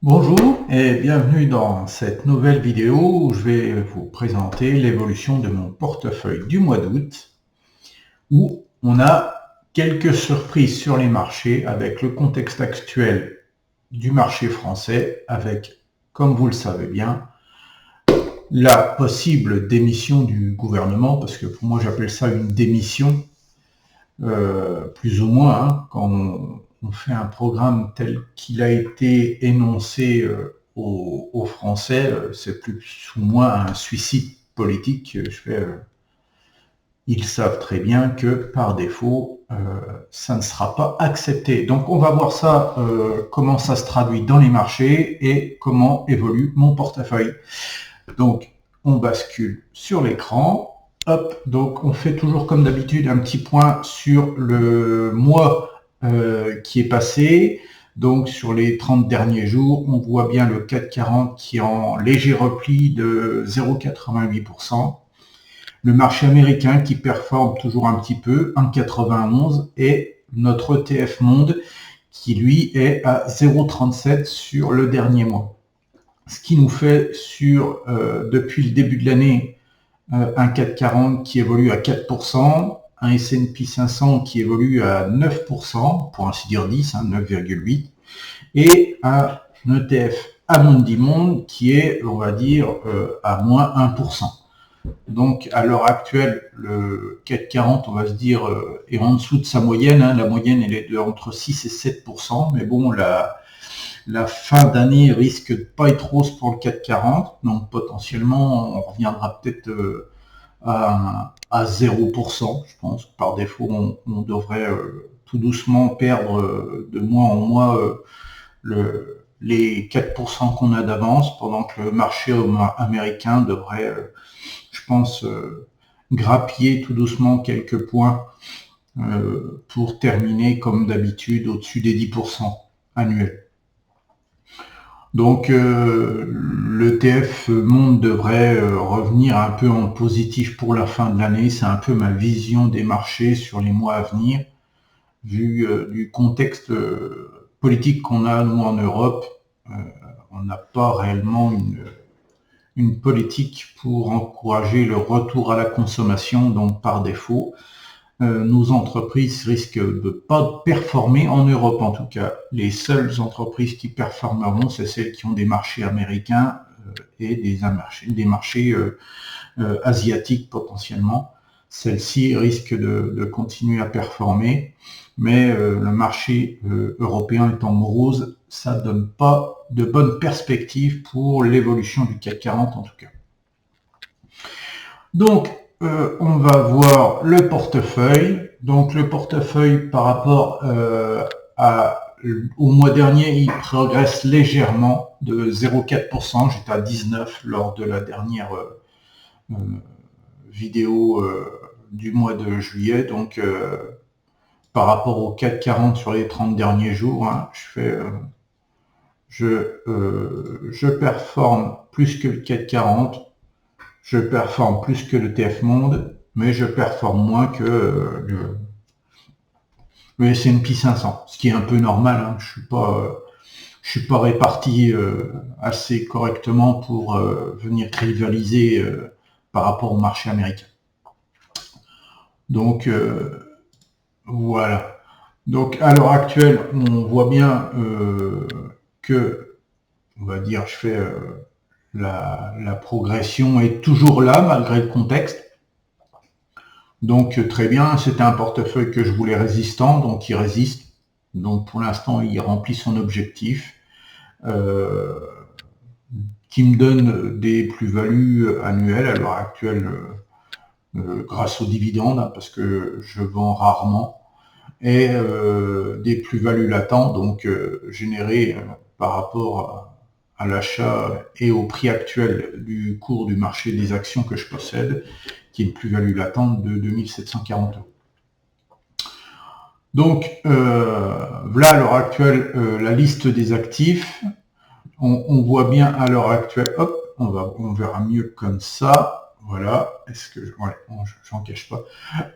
Bonjour et bienvenue dans cette nouvelle vidéo où je vais vous présenter l'évolution de mon portefeuille du mois d'août où on a quelques surprises sur les marchés avec le contexte actuel du marché français avec, comme vous le savez bien, la possible démission du gouvernement, parce que pour moi j'appelle ça une démission, plus ou moins, hein, quand on fait un programme tel qu'il a été énoncé aux Français, c'est plus ou moins un suicide politique. Ils savent très bien que par défaut, ça ne sera pas accepté. Donc on va voir ça, comment ça se traduit dans les marchés et comment évolue mon portefeuille. Donc on bascule sur l'écran. Hop, donc on fait toujours comme d'habitude un petit point sur le mois qui est passé. Donc sur les 30 derniers jours, on voit bien le CAC 40 qui est en léger repli de 0,88%. Le marché américain qui performe toujours un petit peu, 1,91, et notre ETF Monde qui lui est à 0,37 sur le dernier mois. Ce qui nous fait depuis le début de l'année, un CAC 40 qui évolue à 4%, un S&P 500 qui évolue à 9%, pour ainsi dire 10, 9,8, et un ETF Amundi Monde qui est, on va dire, à moins 1%. Donc à l'heure actuelle, le CAC 40, on va se dire, est en dessous de sa moyenne. La moyenne, elle est entre 6 et 7%, mais bon, la fin d'année risque de pas être rose pour le CAC 40, donc potentiellement on reviendra peut-être à 0%. Je pense que par défaut on devrait tout doucement perdre de mois en mois les 4% qu'on a d'avance, pendant que le marché américain devrait, je pense, grappiller tout doucement quelques points pour terminer comme d'habitude au-dessus des 10% annuels. Donc l'ETF Monde devrait revenir un peu en positif pour la fin de l'année. C'est un peu ma vision des marchés sur les mois à venir, vu du contexte politique qu'on a, nous, en Europe. On n'a pas réellement une politique pour encourager le retour à la consommation, donc par défaut, nos entreprises risquent de pas performer en Europe, en tout cas. Les seules entreprises qui performeront, c'est celles qui ont des marchés américains et des marchés asiatiques potentiellement. Celles-ci risquent de continuer à performer, mais le marché européen étant morose, ça donne pas de bonnes perspectives pour l'évolution du CAC 40 en tout cas. Donc, on va voir le portefeuille. Donc le portefeuille par rapport au mois dernier, il progresse légèrement de 0,4%. J'étais à 19 lors de la dernière vidéo du mois de juillet. Donc par rapport au CAC 40 sur les 30 derniers jours, hein, je performe plus que le CAC 40. Je performe plus que le TF Monde, mais je performe moins que le S&P 500, ce qui est un peu normal. Hein. Je suis pas réparti assez correctement pour venir rivaliser par rapport au marché américain. Donc voilà. Donc à l'heure actuelle, on voit bien que, on va dire, la progression est toujours là malgré le contexte. Donc très bien, c'était un portefeuille que je voulais résistant, donc il résiste. Donc pour l'instant, il remplit son objectif, qui me donne des plus-values annuelles à l'heure actuelle grâce aux dividendes, hein, parce que je vends rarement, et des plus-values latentes, donc générées par rapport à l'achat et au prix actuel du cours du marché des actions que je possède, qui est une plus-value latente de 2740 €. Donc voilà à l'heure actuelle la liste des actifs. On voit bien à l'heure actuelle, hop, on verra mieux comme ça. Voilà, j'en cache pas.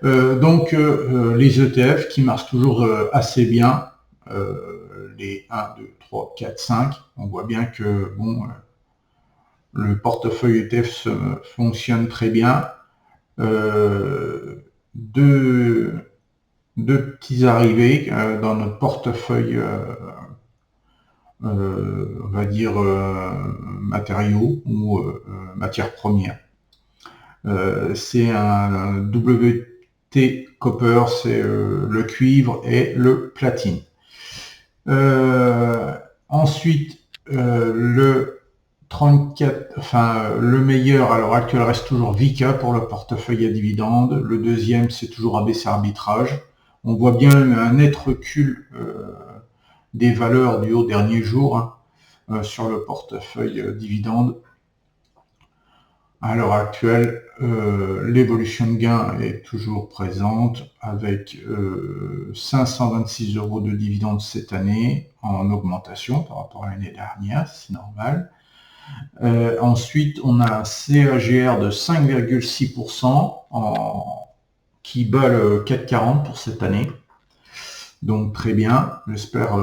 Donc les ETF qui marchent toujours assez bien, les 1, 2, 3, 4, 5, on voit bien que bon, le portefeuille ETF fonctionne très bien. Deux petits arrivés dans notre portefeuille, on va dire matériaux ou matières premières. C'est un WT Copper, c'est le cuivre et le platine. Ensuite, le 34, enfin le meilleur à l'heure actuelle reste toujours Vika pour le portefeuille à dividendes. Le deuxième, c'est toujours ABC Arbitrage. On voit bien un net recul des valeurs du haut dernier jour sur le portefeuille dividendes. À l'heure actuelle, l'évolution de gain est toujours présente avec 526 € de dividendes cette année en augmentation par rapport à l'année dernière, c'est normal. Ensuite, on a un CAGR de 5,6% qui bat le 4,40 pour cette année. Donc très bien, j'espère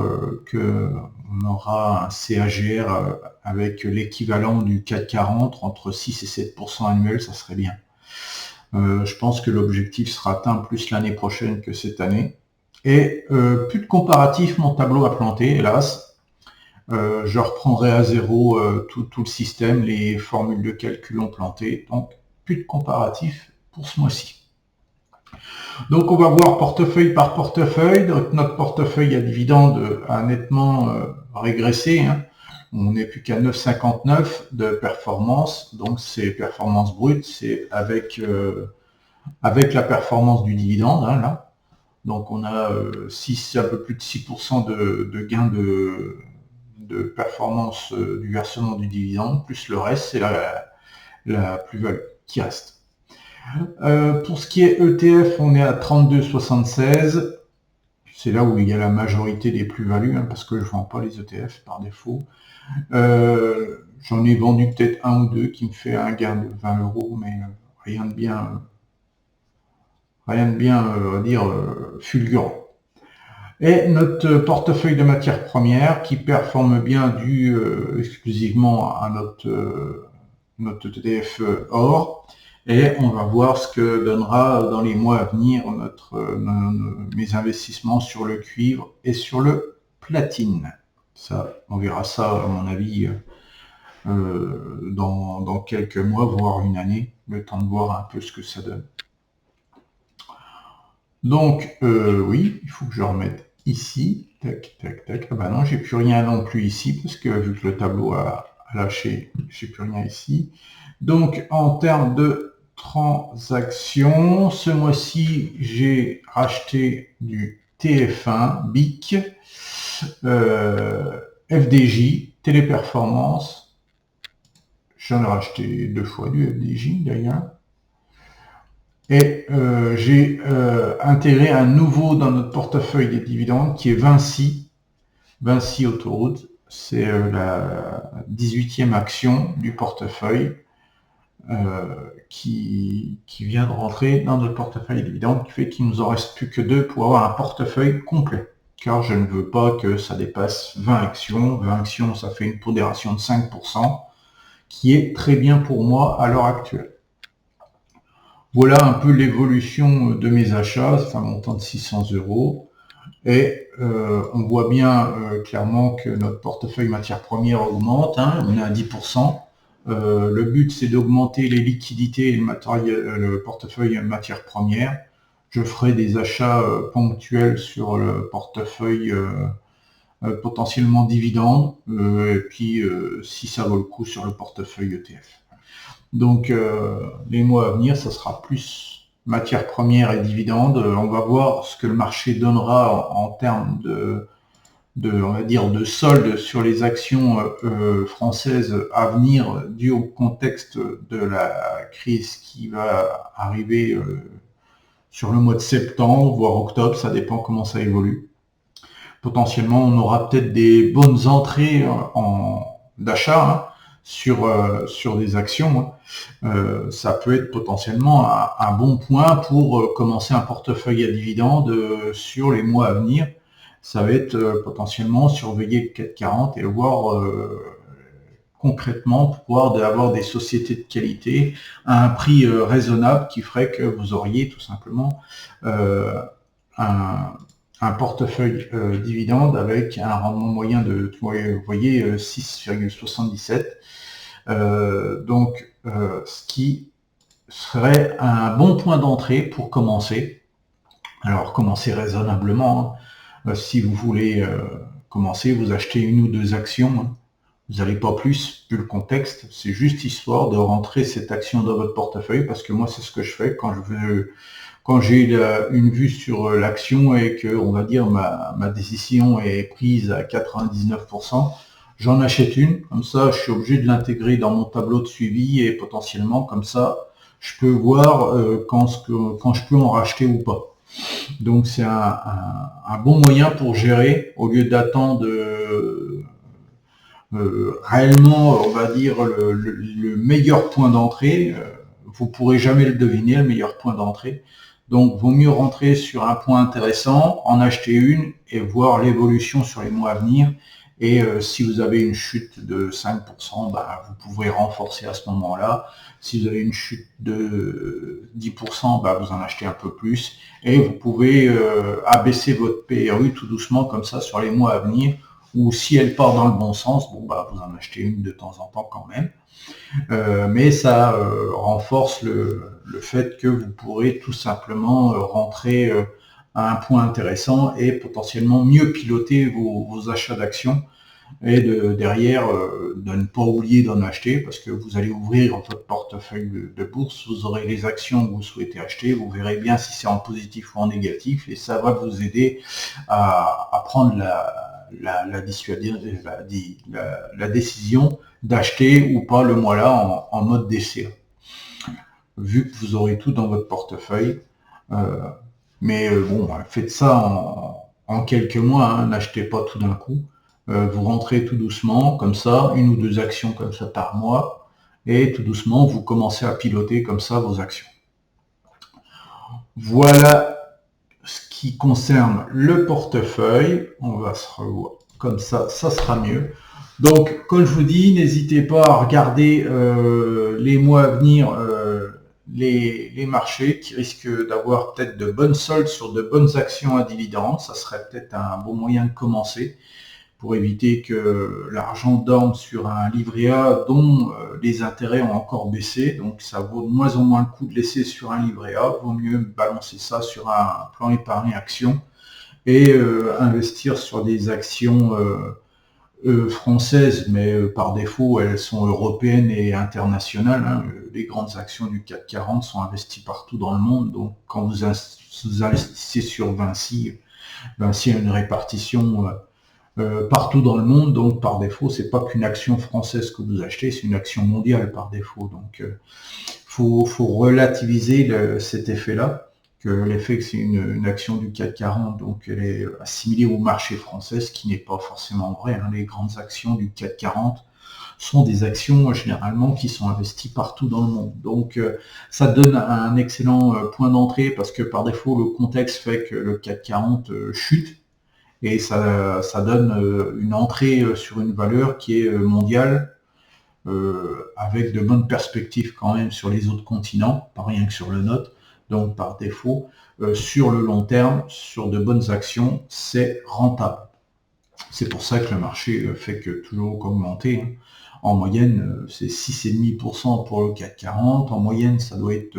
qu'on aura un CAGR avec l'équivalent du 4,40 entre 6 et 7% annuel, ça serait bien. Je pense que l'objectif sera atteint plus l'année prochaine que cette année. Et plus de comparatif, mon tableau a planté, hélas. Je reprendrai à zéro tout le système, les formules de calcul ont planté, donc plus de comparatif pour ce mois-ci. Donc on va voir portefeuille par portefeuille. Donc, notre portefeuille à dividendes a nettement régressé. On n'est plus qu'à 9,59 de performance. Donc c'est performance brute, c'est avec la performance du dividende là. Donc on a un peu plus de 6% de gain de performance du versement du dividende, plus le reste, c'est la plus-value qui reste. Pour ce qui est ETF, on est à 32,76. C'est là où il y a la majorité des plus-values, parce que je ne vends pas les ETF par défaut. J'en ai vendu peut-être un ou deux qui me fait un gain de 20 €, mais rien de bien, on va dire, fulgurant. Et notre portefeuille de matières premières qui performe bien dû exclusivement à notre ETF or. Et on va voir ce que donnera dans les mois à venir mes investissements sur le cuivre et sur le platine. Ça, on verra ça, à mon avis, dans quelques mois, voire une année, le temps de voir un peu ce que ça donne. Donc, oui, il faut que je remette ici. Tac, tac, tac. Ah bah non, j'ai plus rien non plus ici, parce que vu que le tableau a lâché, j'ai plus rien ici. Donc, en termes de transactions, ce mois-ci, j'ai racheté du TF1, BIC, FDJ, Téléperformance. J'en ai racheté 2 fois du FDJ d'ailleurs. Et j'ai intégré un nouveau dans notre portefeuille des dividendes qui est Vinci Autoroute. C'est la 18e action du portefeuille qui vient de rentrer dans notre portefeuille des dividendes, qui fait qu'il nous en reste plus que 2 pour avoir un portefeuille complet. Car je ne veux pas que ça dépasse 20 actions. 20 actions, ça fait une pondération de 5%, qui est très bien pour moi à l'heure actuelle. Voilà un peu l'évolution de mes achats, c'est un montant de 600 €. Et on voit bien clairement que notre portefeuille matières premières augmente, on est à 10%. Le but, c'est d'augmenter les liquidités et le portefeuille matières premières. Je ferai des achats ponctuels sur le portefeuille potentiellement dividendes, et puis si ça vaut le coup sur le portefeuille ETF. Donc les mois à venir, ça sera plus matières premières et dividendes. On va voir ce que le marché donnera en termes on va dire, de solde sur les actions françaises à venir dû au contexte de la crise qui va arriver sur le mois de septembre, voire octobre, ça dépend comment ça évolue. Potentiellement, on aura peut-être des bonnes entrées d'achat sur des actions. Ça peut être potentiellement un bon point pour commencer un portefeuille à dividendes sur les mois à venir. ça va être potentiellement surveiller le CAC 40 et voir concrètement pouvoir avoir des sociétés de qualité à un prix raisonnable qui ferait que vous auriez tout simplement un portefeuille dividende avec un rendement moyen de, vous voyez, 6,77. Donc, ce qui serait un bon point d'entrée pour commencer. Alors, commencer raisonnablement. Si vous voulez commencer, vous achetez une ou deux actions. Vous n'allez pas plus, vu le contexte. C'est juste histoire de rentrer cette action dans votre portefeuille, parce que moi, c'est ce que je fais quand j'ai une vue sur l'action et que, on va dire, ma décision est prise à 99%. J'en achète une, comme ça je suis obligé de l'intégrer dans mon tableau de suivi et potentiellement comme ça je peux voir quand je peux en racheter ou pas. Donc c'est un bon moyen pour gérer au lieu d'attendre réellement, on va dire, le meilleur point d'entrée. Vous pourrez jamais le deviner, le meilleur point d'entrée. Donc, vaut mieux rentrer sur un point intéressant, en acheter une et voir l'évolution sur les mois à venir. Et si vous avez une chute de 5%, bah, vous pouvez renforcer à ce moment-là. Si vous avez une chute de 10%, bah, vous en achetez un peu plus. Et vous pouvez abaisser votre PRU tout doucement comme ça sur les mois à venir. Ou si elle part dans le bon sens, bon, bah, vous en achetez une de temps en temps quand même. Mais ça renforce le fait que vous pourrez tout simplement rentrer à un point intéressant et potentiellement mieux piloter vos achats d'actions et derrière de ne pas oublier d'en acheter, parce que vous allez ouvrir votre portefeuille de bourse, vous aurez les actions que vous souhaitez acheter, vous verrez bien si c'est en positif ou en négatif et ça va vous aider à prendre la décision d'acheter ou pas le mois-là en mode DCA. Vu que vous aurez tout dans votre portefeuille, mais bon, faites ça en quelques mois, hein, n'achetez pas tout d'un coup. Vous rentrez tout doucement, comme ça, une ou deux actions comme ça par mois, et tout doucement, vous commencez à piloter comme ça vos actions. Voilà ce qui concerne le portefeuille. On va se revoir comme ça, ça sera mieux. Donc, comme je vous dis, n'hésitez pas à regarder les mois à venir les marchés qui risquent d'avoir peut-être de bonnes soldes sur de bonnes actions à dividendes. Ça serait peut-être un bon moyen de commencer pour éviter que l'argent dorme sur un livret A dont les intérêts ont encore baissé. Donc, ça vaut de moins en moins le coup de laisser sur un livret A. Vaut mieux balancer ça sur un plan épargne action et investir sur des actions françaises, mais par défaut, elles sont européennes et internationales. Hein. Les grandes actions du CAC 40 sont investies partout dans le monde. Donc, quand vous investissez sur Vinci, Vinci a une répartition partout dans le monde. Donc, par défaut, c'est pas qu'une action française que vous achetez, c'est une action mondiale par défaut. Donc, faut relativiser cet effet-là. L'effet que c'est une action du CAC 40, donc elle est assimilée au marché français, ce qui n'est pas forcément vrai. Hein. Les grandes actions du CAC 40 sont des actions généralement qui sont investies partout dans le monde. Donc ça donne un excellent point d'entrée parce que par défaut, le contexte fait que le CAC 40 chute et ça donne une entrée sur une valeur qui est mondiale avec de bonnes perspectives quand même sur les autres continents, pas rien que sur le nôtre. Donc, par défaut, sur le long terme, sur de bonnes actions, c'est rentable. C'est pour ça que le marché fait que toujours augmenter. Hein. En moyenne, c'est 6,5% pour le CAC 40. En moyenne, ça doit être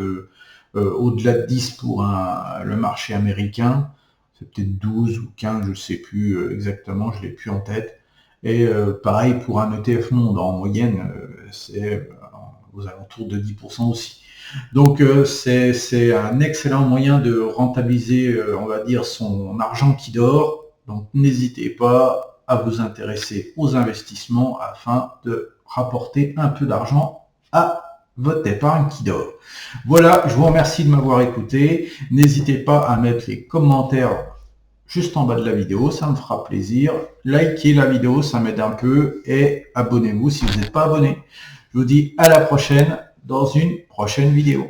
au-delà de 10 pour le marché américain. C'est peut-être 12 ou 15, je ne sais plus exactement, je ne l'ai plus en tête. Et pareil pour un ETF monde. En moyenne, c'est aux alentours de 10% aussi. Donc c'est un excellent moyen de rentabiliser, on va dire, son argent qui dort. Donc n'hésitez pas à vous intéresser aux investissements afin de rapporter un peu d'argent à votre épargne qui dort. Voilà, je vous remercie de m'avoir écouté. N'hésitez pas à mettre les commentaires juste en bas de la vidéo, ça me fera plaisir. Likez la vidéo, ça m'aide un peu. Et abonnez-vous si vous n'êtes pas abonné. Je vous dis à la prochaine dans une prochaine vidéo.